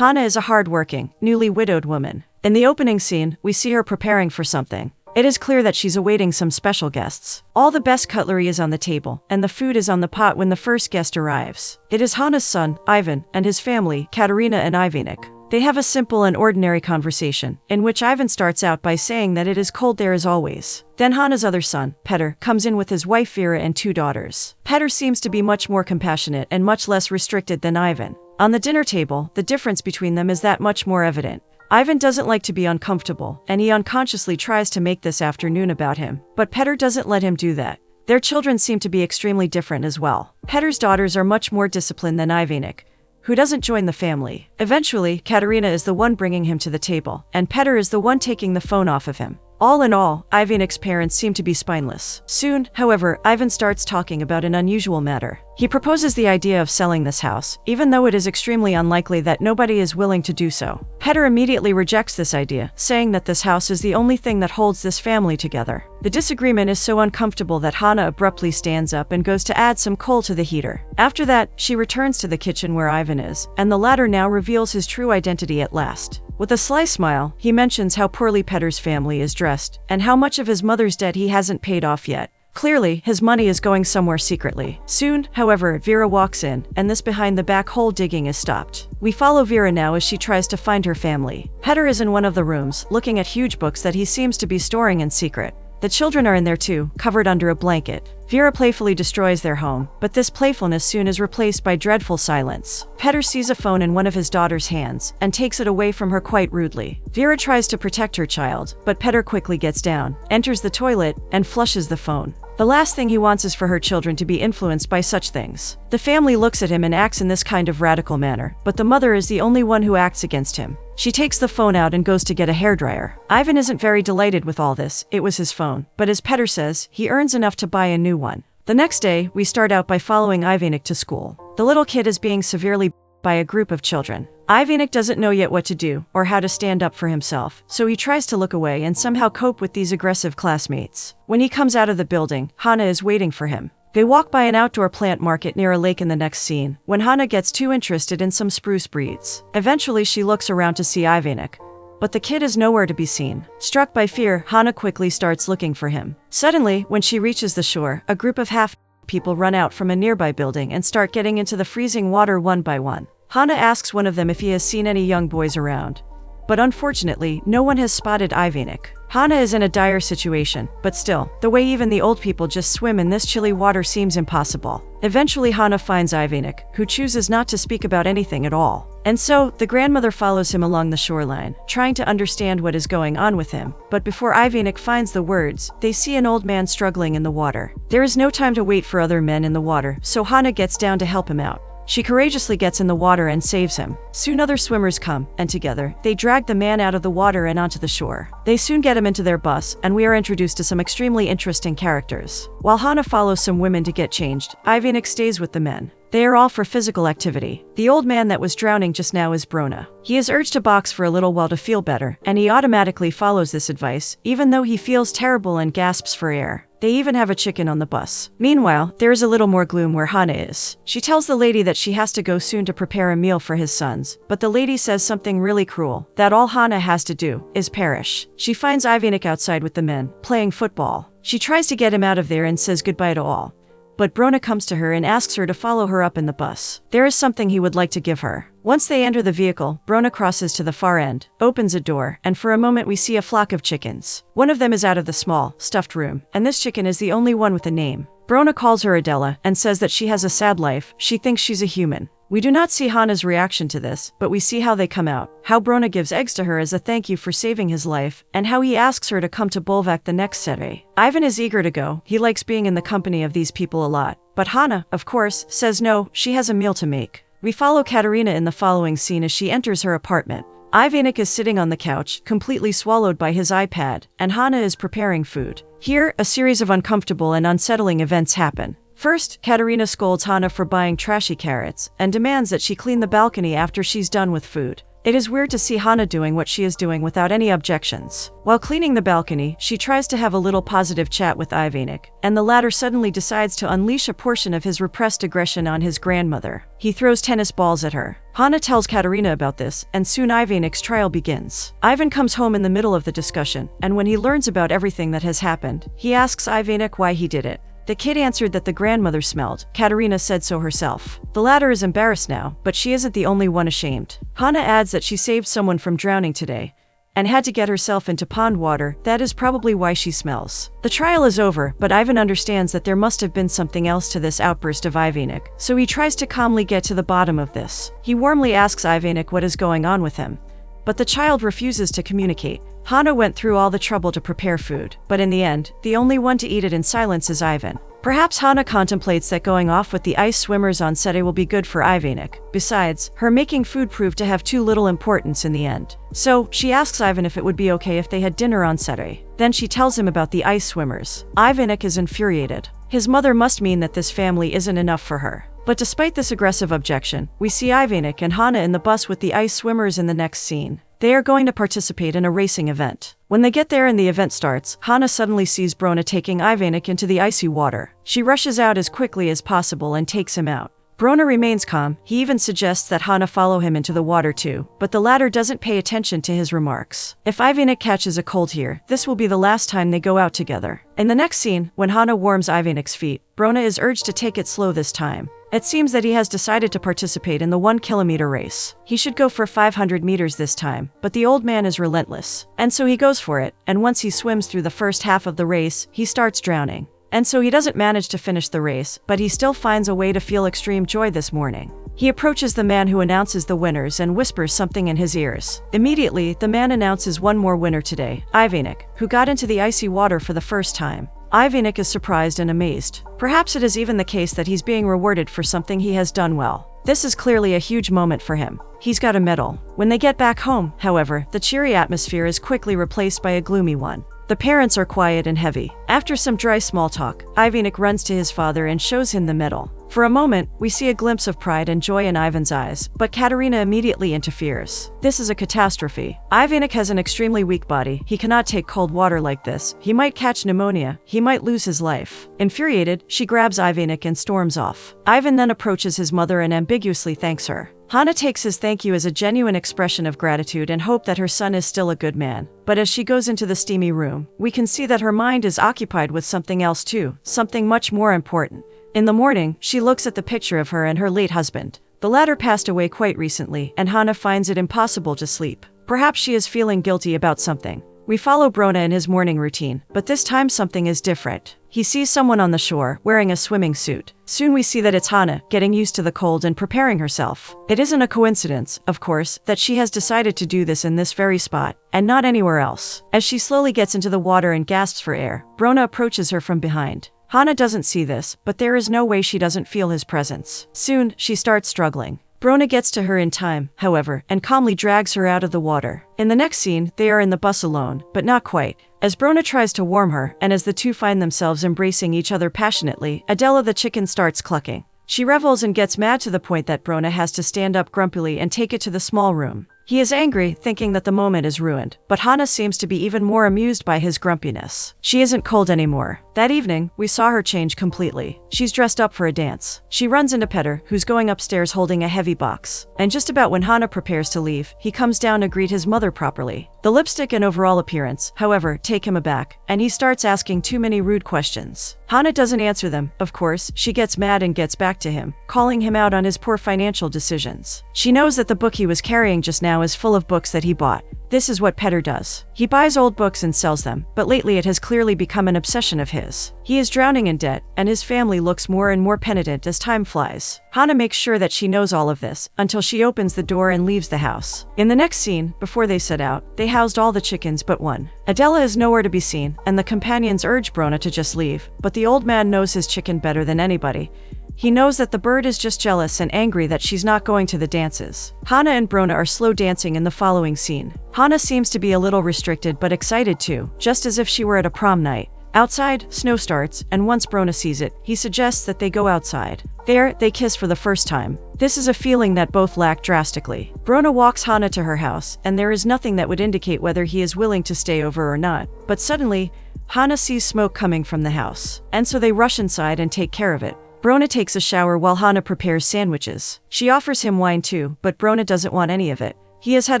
Hana is a hard-working, newly widowed woman. In the opening scene, we see her preparing for something. It is clear that she's awaiting some special guests. All the best cutlery is on the table, and the food is on the pot when the first guest arrives. It is Hana's son, Ivan, and his family, Katerina and Ivanic. They have a simple and ordinary conversation, in which Ivan starts out by saying that it is cold there as always. Then Hana's other son, Petr, comes in with his wife Vera and 2 daughters. Petr seems to be much more compassionate and much less restricted than Ivan. On the dinner table, the difference between them is that much more evident. Ivan doesn't like to be uncomfortable, and he unconsciously tries to make this afternoon about him, but Petr doesn't let him do that. Their children seem to be extremely different as well. Petr's daughters are much more disciplined than Ivanic, who doesn't join the family. Eventually, Katerina is the one bringing him to the table, and Petr is the one taking the phone off of him. All in all, Ivanic's parents seem to be spineless. Soon, however, Ivan starts talking about an unusual matter. He proposes the idea of selling this house, even though it is extremely unlikely that nobody is willing to do so. Petr immediately rejects this idea, saying that this house is the only thing that holds this family together. The disagreement is so uncomfortable that Hana abruptly stands up and goes to add some coal to the heater. After that, she returns to the kitchen where Ivan is, and the latter now reveals his true identity at last. With a sly smile, he mentions how poorly Petr's family is dressed, and how much of his mother's debt he hasn't paid off yet. Clearly, his money is going somewhere secretly. Soon, however, Vera walks in, and this behind-the-back hole digging is stopped. We follow Vera now as she tries to find her family. Petr is in one of the rooms, looking at huge books that he seems to be storing in secret. The children are in there too, covered under a blanket. Vera playfully destroys their home, but this playfulness soon is replaced by dreadful silence. Petr sees a phone in one of his daughter's hands, and takes it away from her quite rudely. Vera tries to protect her child, but Petr quickly gets down, enters the toilet, and flushes the phone. The last thing he wants is for her children to be influenced by such things. The family looks at him and acts in this kind of radical manner, but the mother is the only one who acts against him. She takes the phone out and goes to get a hairdryer. Ivan isn't very delighted with all this. It was his phone. But as Petr says, he earns enough to buy a new one. The next day, we start out by following Ivanic to school. The little kid is being severely by a group of children. Ivanic doesn't know yet what to do, or how to stand up for himself, so he tries to look away and somehow cope with these aggressive classmates. When he comes out of the building, Hana is waiting for him. They walk by an outdoor plant market near a lake in the next scene, when Hana gets too interested in some spruce breeds. Eventually she looks around to see Ivanic, but the kid is nowhere to be seen. Struck by fear, Hana quickly starts looking for him. Suddenly, when she reaches the shore, a group of half-people run out from a nearby building and start getting into the freezing water one by one. Hana asks one of them if he has seen any young boys around, but unfortunately, no one has spotted Ivanic. Hana is in a dire situation, but still, the way even the old people just swim in this chilly water seems impossible. Eventually Hana finds Ivanic, who chooses not to speak about anything at all. And so, the grandmother follows him along the shoreline, trying to understand what is going on with him. But before Ivanic finds the words, they see an old man struggling in the water. There is no time to wait for other men in the water, so Hana gets down to help him out. She courageously gets in the water and saves him. Soon other swimmers come, and together, they drag the man out of the water and onto the shore. They soon get him into their bus, and we are introduced to some extremely interesting characters. While Hana follows some women to get changed, Ivanic stays with the men. They are all for physical activity. The old man that was drowning just now is Brona. He is urged to box for a little while to feel better, and he automatically follows this advice, even though he feels terrible and gasps for air. They even have a chicken on the bus. Meanwhile, there is a little more gloom where Hana is. She tells the lady that she has to go soon to prepare a meal for his sons, but the lady says something really cruel, that all Hana has to do is perish. She finds Ivanic outside with the men, playing football. She tries to get him out of there and says goodbye to all. But Brona comes to her and asks her to follow her up in the bus. There is something he would like to give her. Once they enter the vehicle, Brona crosses to the far end, opens a door, and for a moment we see a flock of chickens. One of them is out of the small, stuffed room, and this chicken is the only one with a name. Brona calls her Adela, and says that she has a sad life. She thinks she's a human. We do not see Hana's reaction to this, but we see how they come out. How Brona gives eggs to her as a thank you for saving his life, and how he asks her to come to Bulvac the next Saturday. Ivan is eager to go. He likes being in the company of these people a lot. But Hana, of course, says no, she has a meal to make. We follow Katerina in the following scene as she enters her apartment. Ivanic is sitting on the couch, completely swallowed by his iPad, and Hana is preparing food. Here, a series of uncomfortable and unsettling events happen. First, Katerina scolds Hana for buying trashy carrots, and demands that she clean the balcony after she's done with food. It is weird to see Hana doing what she is doing without any objections. While cleaning the balcony, she tries to have a little positive chat with Ivanic, and the latter suddenly decides to unleash a portion of his repressed aggression on his grandmother. He throws tennis balls at her. Hana tells Katerina about this, and soon Ivanic's trial begins. Ivan comes home in the middle of the discussion, and when he learns about everything that has happened, he asks Ivanic why he did it. The kid answered that the grandmother smelled. Katerina said so herself. The latter is embarrassed now, but she isn't the only one ashamed. Hana adds that she saved someone from drowning today and had to get herself into pond water. That is probably why she smells. The trial is over, but Ivan understands that there must have been something else to this outburst of Ivanic, so he tries to calmly get to the bottom of this. He warmly asks Ivanic what is going on with him, but the child refuses to communicate. Hana went through all the trouble to prepare food, but in the end, the only one to eat it in silence is Ivan. Perhaps Hana contemplates that going off with the ice swimmers on Sete will be good for Ivanic. Besides, her making food proved to have too little importance in the end. So, she asks Ivan if it would be okay if they had dinner on Sete. Then she tells him about the ice swimmers. Ivanic is infuriated. His mother must mean that this family isn't enough for her. But despite this aggressive objection, we see Ivanic and Hana in the bus with the ice swimmers in the next scene. They are going to participate in a racing event. When they get there and the event starts, Hana suddenly sees Brona taking Ivanic into the icy water. She rushes out as quickly as possible and takes him out. Brona remains calm. He even suggests that Hana follow him into the water too, but the latter doesn't pay attention to his remarks. If Ivanic catches a cold here, this will be the last time they go out together. In the next scene, when Hana warms Ivanic's feet, Brona is urged to take it slow this time. It seems that he has decided to participate in the 1-kilometer race. He should go for 500 meters this time, but the old man is relentless. And so he goes for it, and once he swims through the first half of the race, he starts drowning. And so he doesn't manage to finish the race, but he still finds a way to feel extreme joy this morning. He approaches the man who announces the winners and whispers something in his ears. Immediately, the man announces one more winner today, Ivanic, who got into the icy water for the first time. Ivanic is surprised and amazed. Perhaps it is even the case that he's being rewarded for something he has done well. This is clearly a huge moment for him. He's got a medal. When they get back home, however, the cheery atmosphere is quickly replaced by a gloomy one. The parents are quiet and heavy. After some dry small talk, Ivanic runs to his father and shows him the medal. For a moment, we see a glimpse of pride and joy in Ivan's eyes, but Katerina immediately interferes. This is a catastrophe. Ivanic has an extremely weak body. He cannot take cold water like this. He might catch pneumonia. He might lose his life. Infuriated, she grabs Ivanic and storms off. Ivan then approaches his mother and ambiguously thanks her. Hana takes his thank you as a genuine expression of gratitude and hope that her son is still a good man. But as she goes into the steamy room, we can see that her mind is occupied with something else too, something much more important. In the morning, she looks at the picture of her and her late husband. The latter passed away quite recently, and Hana finds it impossible to sleep. Perhaps she is feeling guilty about something. We follow Brona in his morning routine, but this time something is different. He sees someone on the shore, wearing a swimming suit. Soon we see that it's Hana, getting used to the cold and preparing herself. It isn't a coincidence, of course, that she has decided to do this in this very spot, and not anywhere else. As she slowly gets into the water and gasps for air, Brona approaches her from behind. Hana doesn't see this, but there is no way she doesn't feel his presence. Soon, she starts struggling. Brona gets to her in time, however, and calmly drags her out of the water. In the next scene, they are in the bus alone, but not quite. As Brona tries to warm her, and as the two find themselves embracing each other passionately, Adela the chicken starts clucking. She revels and gets mad to the point that Brona has to stand up grumpily and take it to the small room. He is angry, thinking that the moment is ruined, but Hana seems to be even more amused by his grumpiness. She isn't cold anymore. That evening, we saw her change completely. She's dressed up for a dance. She runs into Petter, who's going upstairs holding a heavy box. And just about when Hana prepares to leave, he comes down to greet his mother properly. The lipstick and overall appearance, however, take him aback, and he starts asking too many rude questions. Hana doesn't answer them. Of course, she gets mad and gets back to him, calling him out on his poor financial decisions. She knows that the book he was carrying just now is full of books that he bought. This is what Petter does. He buys old books and sells them, but lately it has clearly become an obsession of his. He is drowning in debt, and his family looks more and more penitent as time flies. Hana makes sure that she knows all of this, until she opens the door and leaves the house. In the next scene, before they set out, they housed all the chickens but one. Adela is nowhere to be seen, and the companions urge Brona to just leave, but the old man knows his chicken better than anybody. He knows that the bird is just jealous and angry that she's not going to the dances. Hana and Brona are slow dancing in the following scene. Hana seems to be a little restricted but excited too, just as if she were at a prom night. Outside, snow starts, and once Brona sees it, he suggests that they go outside. There, they kiss for the first time. This is a feeling that both lack drastically. Brona walks Hana to her house, and there is nothing that would indicate whether he is willing to stay over or not. But suddenly, Hana sees smoke coming from the house, and so they rush inside and take care of it. Brona takes a shower while Hana prepares sandwiches. She offers him wine too, but Brona doesn't want any of it. He has had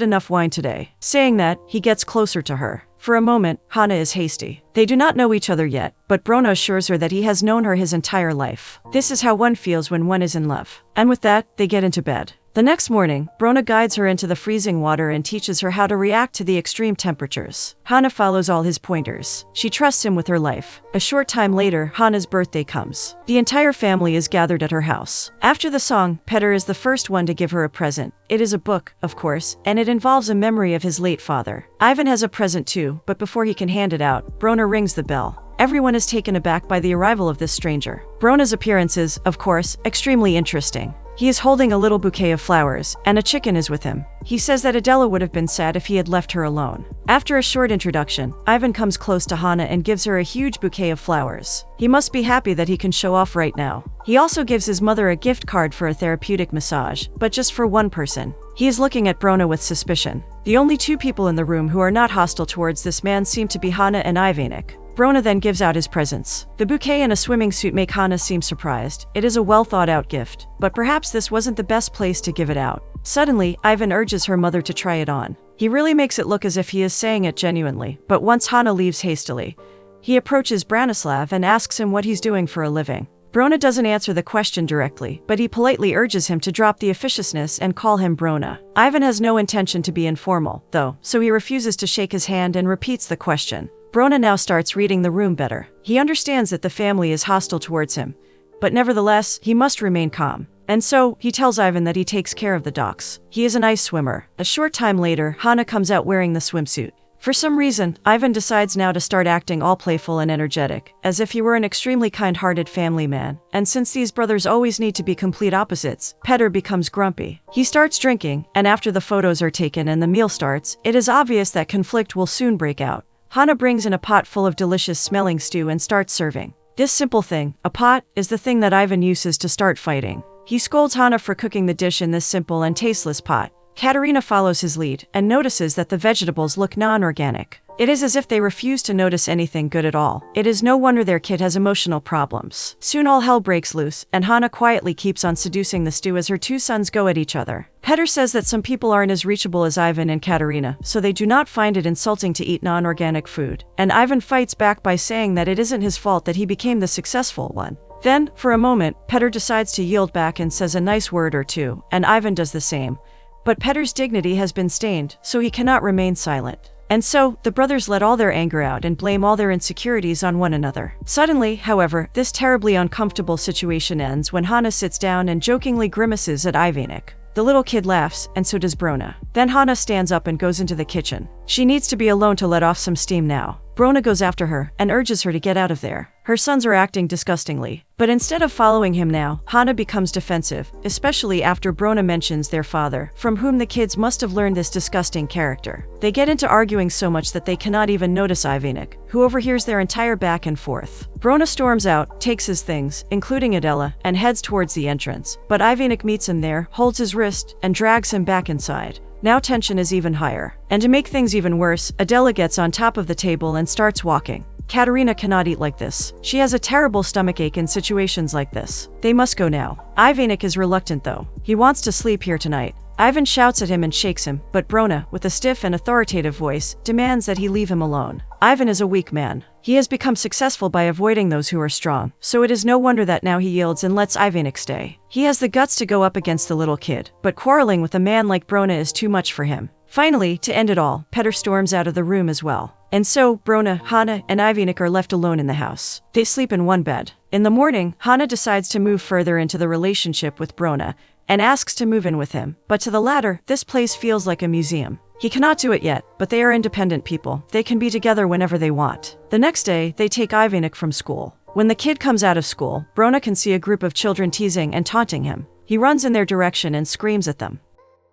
enough wine today. Saying that, he gets closer to her. For a moment, Hana is hasty. They do not know each other yet, but Brona assures her that he has known her his entire life. This is how one feels when one is in love. And with that, they get into bed. The next morning, Brona guides her into the freezing water and teaches her how to react to the extreme temperatures. Hana follows all his pointers. She trusts him with her life. A short time later, Hana's birthday comes. The entire family is gathered at her house. After the song, Petter is the first one to give her a present. It is a book, of course, and it involves a memory of his late father. Ivan has a present too, but before he can hand it out, Brona rings the bell. Everyone is taken aback by the arrival of this stranger. Brona's appearance is, of course, extremely interesting. He is holding a little bouquet of flowers, and a chicken is with him. He says that Adela would have been sad if he had left her alone. After a short introduction, Ivan comes close to Hana and gives her a huge bouquet of flowers. He must be happy that he can show off right now. He also gives his mother a gift card for a therapeutic massage, but just for one person. He is looking at Brona with suspicion. The only two people in the room who are not hostile towards this man seem to be Hana and Ivanic. Brona then gives out his presents. The bouquet and a swimming suit make Hana seem surprised. It is a well-thought-out gift, but perhaps this wasn't the best place to give it out. Suddenly, Ivan urges her mother to try it on. He really makes it look as if he is saying it genuinely, but once Hana leaves hastily, he approaches Branislav and asks him what he's doing for a living. Brona doesn't answer the question directly, but he politely urges him to drop the officiousness and call him Brona. Ivan has no intention to be informal, though, so he refuses to shake his hand and repeats the question. Brona now starts reading the room better. He understands that the family is hostile towards him, but nevertheless, he must remain calm. And so, he tells Ivan that he takes care of the docks. He is an ice swimmer. A short time later, Hana comes out wearing the swimsuit. For some reason, Ivan decides now to start acting all playful and energetic, as if he were an extremely kind-hearted family man. And since these brothers always need to be complete opposites, Petter becomes grumpy. He starts drinking, and after the photos are taken and the meal starts, it is obvious that conflict will soon break out. Hana brings in a pot full of delicious-smelling stew and starts serving. This simple thing, a pot, is the thing that Ivan uses to start fighting. He scolds Hana for cooking the dish in this simple and tasteless pot. Katerina follows his lead and notices that the vegetables look non-organic. It is as if they refuse to notice anything good at all. It is no wonder their kid has emotional problems. Soon all hell breaks loose, and Hana quietly keeps on seducing the stew as her two sons go at each other. Petter says that some people aren't as reachable as Ivan and Katerina, so they do not find it insulting to eat non-organic food. And Ivan fights back by saying that it isn't his fault that he became the successful one. Then, for a moment, Petter decides to yield back and says a nice word or two, and Ivan does the same. But Petter's dignity has been stained, so he cannot remain silent. And so, the brothers let all their anger out and blame all their insecurities on one another. Suddenly, however, this terribly uncomfortable situation ends when Hana sits down and jokingly grimaces at Ivanic. The little kid laughs, and so does Brona. Then Hana stands up and goes into the kitchen. She needs to be alone to let off some steam now. Brona goes after her and urges her to get out of there. Her sons are acting disgustingly. But instead of following him now, Hana becomes defensive, especially after Brona mentions their father, from whom the kids must have learned this disgusting character. They get into arguing so much that they cannot even notice Ivanic, who overhears their entire back and forth. Brona storms out, takes his things, including Adela, and heads towards the entrance. But Ivanic meets him there, holds his wrist, and drags him back inside. Now tension is even higher. And to make things even worse, Adela gets on top of the table and starts walking. Katerina cannot eat like this. She has a terrible stomachache in situations like this. They must go now. Ivanic is reluctant though. He wants to sleep here tonight. Ivan shouts at him and shakes him, but Brona, with a stiff and authoritative voice, demands that he leave him alone. Ivan is a weak man. He has become successful by avoiding those who are strong, so it is no wonder that now he yields and lets Ivanic stay. He has the guts to go up against the little kid, but quarreling with a man like Brona is too much for him. Finally, to end it all, Petter storms out of the room as well. And so, Brona, Hana, and Ivanic are left alone in the house. They sleep in one bed. In the morning, Hana decides to move further into the relationship with Brona, and asks to move in with him. But to the latter, this place feels like a museum. He cannot do it yet, but they are independent people. They can be together whenever they want. The next day, they take Ivanic from school. When the kid comes out of school, Brona can see a group of children teasing and taunting him. He runs in their direction and screams at them.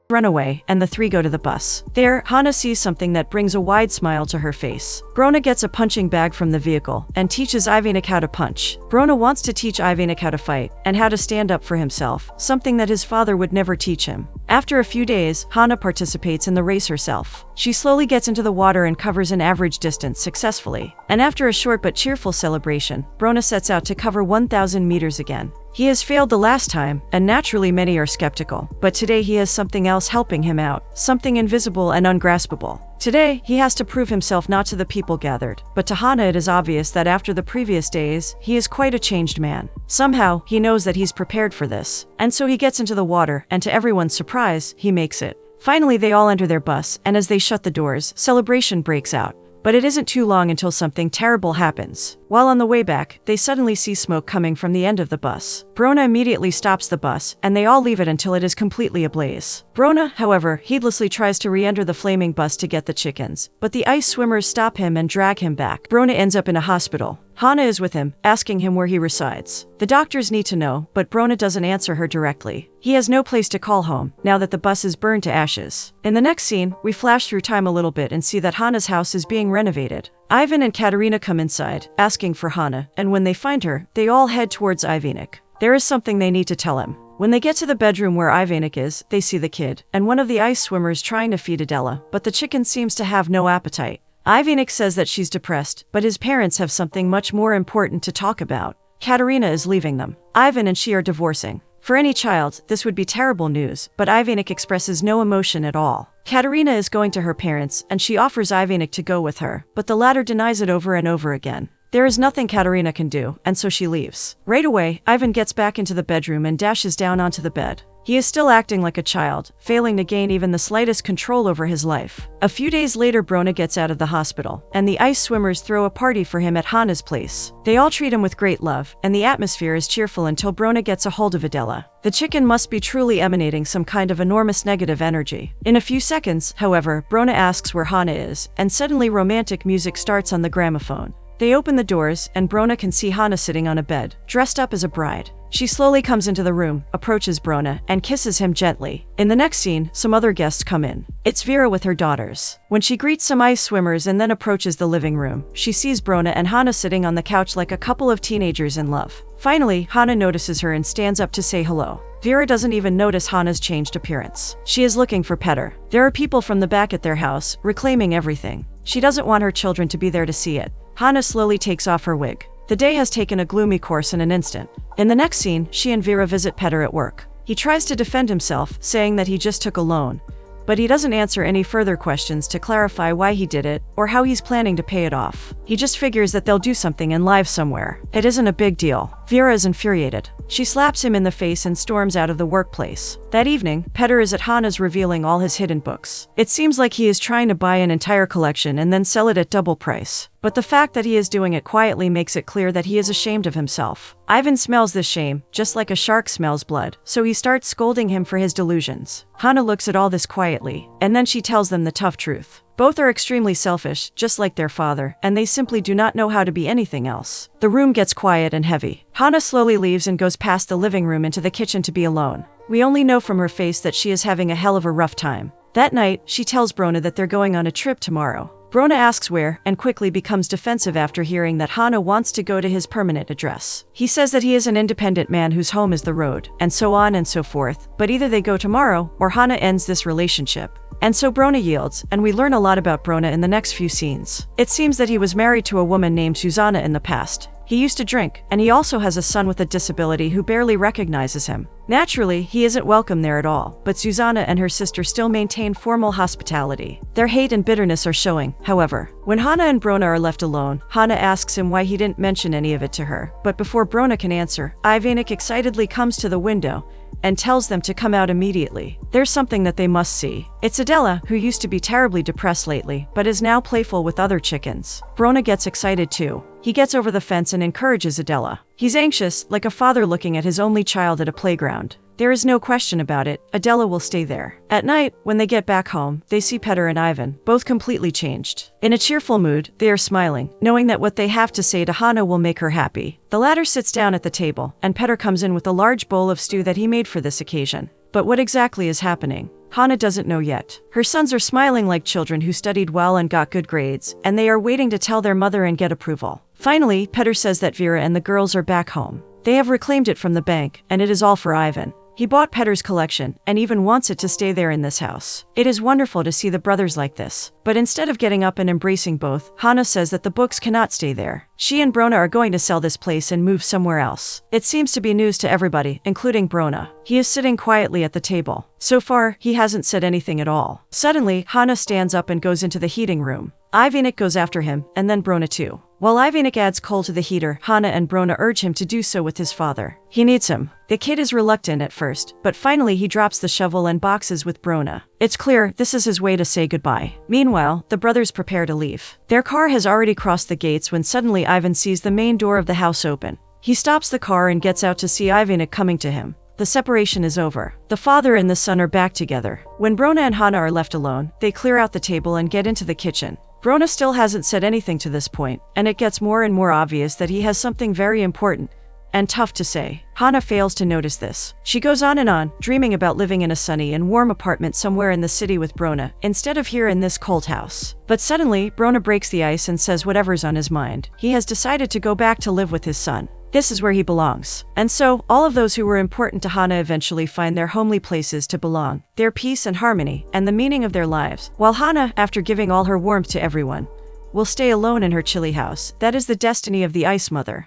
run away, and the three go to the bus. There, Hana sees something that brings a wide smile to her face. Brona gets a punching bag from the vehicle and teaches Ivanic how to punch. Brona wants to teach Ivanic how to fight and how to stand up for himself, something that his father would never teach him. After a few days, Hana participates in the race herself. She slowly gets into the water and covers an average distance successfully. And after a short but cheerful celebration, Brona sets out to cover 1,000 meters again. He has failed the last time, and naturally many are skeptical, but today he has something else helping him out, something invisible and ungraspable. Today, he has to prove himself not to the people gathered, but to Hana it is obvious that after the previous days, he is quite a changed man. Somehow, he knows that he's prepared for this, and so he gets into the water, and to everyone's surprise, he makes it. Finally, they all enter their bus, and as they shut the doors, celebration breaks out. But it isn't too long until something terrible happens. While on the way back, they suddenly see smoke coming from the end of the bus. Brona immediately stops the bus, and they all leave it until it is completely ablaze. Brona, however, heedlessly tries to re-enter the flaming bus to get the chickens, but the ice swimmers stop him and drag him back. Brona ends up in a hospital. Hana is with him, asking him where he resides. The doctors need to know, but Brona doesn't answer her directly. He has no place to call home, now that the bus is burned to ashes. In the next scene, we flash through time a little bit and see that Hana's house is being renovated. Ivan and Katerina come inside, asking for Hana, and when they find her, they all head towards Ivanic. There is something they need to tell him. When they get to the bedroom where Ivanic is, they see the kid, and one of the ice swimmers trying to feed Adela, but the chicken seems to have no appetite. Ivanic says that she's depressed, but his parents have something much more important to talk about. Katerina is leaving them. Ivan and she are divorcing. For any child, this would be terrible news, but Ivanic expresses no emotion at all. Katerina is going to her parents, and she offers Ivanic to go with her, but the latter denies it over and over again. There is nothing Katerina can do, and so she leaves. Right away, Ivan gets back into the bedroom and dashes down onto the bed. He is still acting like a child, failing to gain even the slightest control over his life. A few days later, Brona gets out of the hospital, and the ice swimmers throw a party for him at Hana's place. They all treat him with great love, and the atmosphere is cheerful until Brona gets a hold of Adela. The chicken must be truly emanating some kind of enormous negative energy. In a few seconds, however, Brona asks where Hana is, and suddenly romantic music starts on the gramophone. They open the doors, and Brona can see Hana sitting on a bed, dressed up as a bride. She slowly comes into the room, approaches Brona, and kisses him gently. In the next scene, some other guests come in. It's Vera with her daughters. When she greets some ice swimmers and then approaches the living room, she sees Brona and Hana sitting on the couch like a couple of teenagers in love. Finally, Hana notices her and stands up to say hello. Vera doesn't even notice Hana's changed appearance. She is looking for Petter. There are people from the back at their house, reclaiming everything. She doesn't want her children to be there to see it. Hana slowly takes off her wig. The day has taken a gloomy course in an instant. In the next scene, she and Vera visit Petter at work. He tries to defend himself, saying that he just took a loan, but he doesn't answer any further questions to clarify why he did it or how he's planning to pay it off. He just figures that they'll do something in live somewhere. It isn't a big deal. Vera is infuriated. She slaps him in the face and storms out of the workplace. That evening, Petter is at Hana's revealing all his hidden books. It seems like he is trying to buy an entire collection and then sell it at double price. But the fact that he is doing it quietly makes it clear that he is ashamed of himself. Ivan smells this shame, just like a shark smells blood, so he starts scolding him for his delusions. Hana looks at all this quietly, and then she tells them the tough truth. Both are extremely selfish, just like their father, and they simply do not know how to be anything else. The room gets quiet and heavy. Hana slowly leaves and goes past the living room into the kitchen to be alone. We only know from her face that she is having a hell of a rough time. That night, she tells Brona that they're going on a trip tomorrow. Brona asks where, and quickly becomes defensive after hearing that Hana wants to go to his permanent address. He says that he is an independent man whose home is the road, and so on and so forth, but either they go tomorrow, or Hana ends this relationship. And so Brona yields, and we learn a lot about Brona in the next few scenes. It seems that he was married to a woman named Susanna in the past. He used to drink, and he also has a son with a disability who barely recognizes him. Naturally, he isn't welcome there at all, but Susanna and her sister still maintain formal hospitality. Their hate and bitterness are showing, however. When Hana and Brona are left alone, Hana asks him why he didn't mention any of it to her. But before Brona can answer, Ivanic excitedly comes to the window and tells them to come out immediately. There's something that they must see. It's Adela, who used to be terribly depressed lately, but is now playful with other chickens. Brona gets excited too. He gets over the fence and encourages Adela. He's anxious, like a father looking at his only child at a playground. There is no question about it, Adela will stay there. At night, when they get back home, they see Petter and Ivan, both completely changed. In a cheerful mood, they are smiling, knowing that what they have to say to Hana will make her happy. The latter sits down at the table, and Petter comes in with a large bowl of stew that he made for this occasion. But what exactly is happening? Hana doesn't know yet. Her sons are smiling like children who studied well and got good grades, and they are waiting to tell their mother and get approval. Finally, Petter says that Vera and the girls are back home. They have reclaimed it from the bank, and it is all for Ivan. He bought Petter's collection, and even wants it to stay there in this house. It is wonderful to see the brothers like this. But instead of getting up and embracing both, Hana says that the books cannot stay there. She and Brona are going to sell this place and move somewhere else. It seems to be news to everybody, including Brona. He is sitting quietly at the table. So far, he hasn't said anything at all. Suddenly, Hana stands up and goes into the heating room. Ivanic goes after him, and then Brona too. While Ivanic adds coal to the heater, Hana and Brona urge him to do so with his father. He needs him. The kid is reluctant at first, but finally he drops the shovel and boxes with Brona. It's clear this is his way to say goodbye. Meanwhile, the brothers prepare to leave. Their car has already crossed the gates when suddenly Ivan sees the main door of the house open. He stops the car and gets out to see Ivanic coming to him. The separation is over. The father and the son are back together. When Brona and Hana are left alone, they clear out the table and get into the kitchen. Brona still hasn't said anything to this point, and it gets more and more obvious that he has something very important and tough to say. Hana fails to notice this. She goes on and on, dreaming about living in a sunny and warm apartment somewhere in the city with Brona, instead of here in this cold house. But suddenly, Brona breaks the ice and says whatever's on his mind. He has decided to go back to live with his son. This is where he belongs. And so, all of those who were important to Hana eventually find their homely places to belong, their peace and harmony, and the meaning of their lives. While Hana, after giving all her warmth to everyone, will stay alone in her chilly house. That is the destiny of the Ice Mother.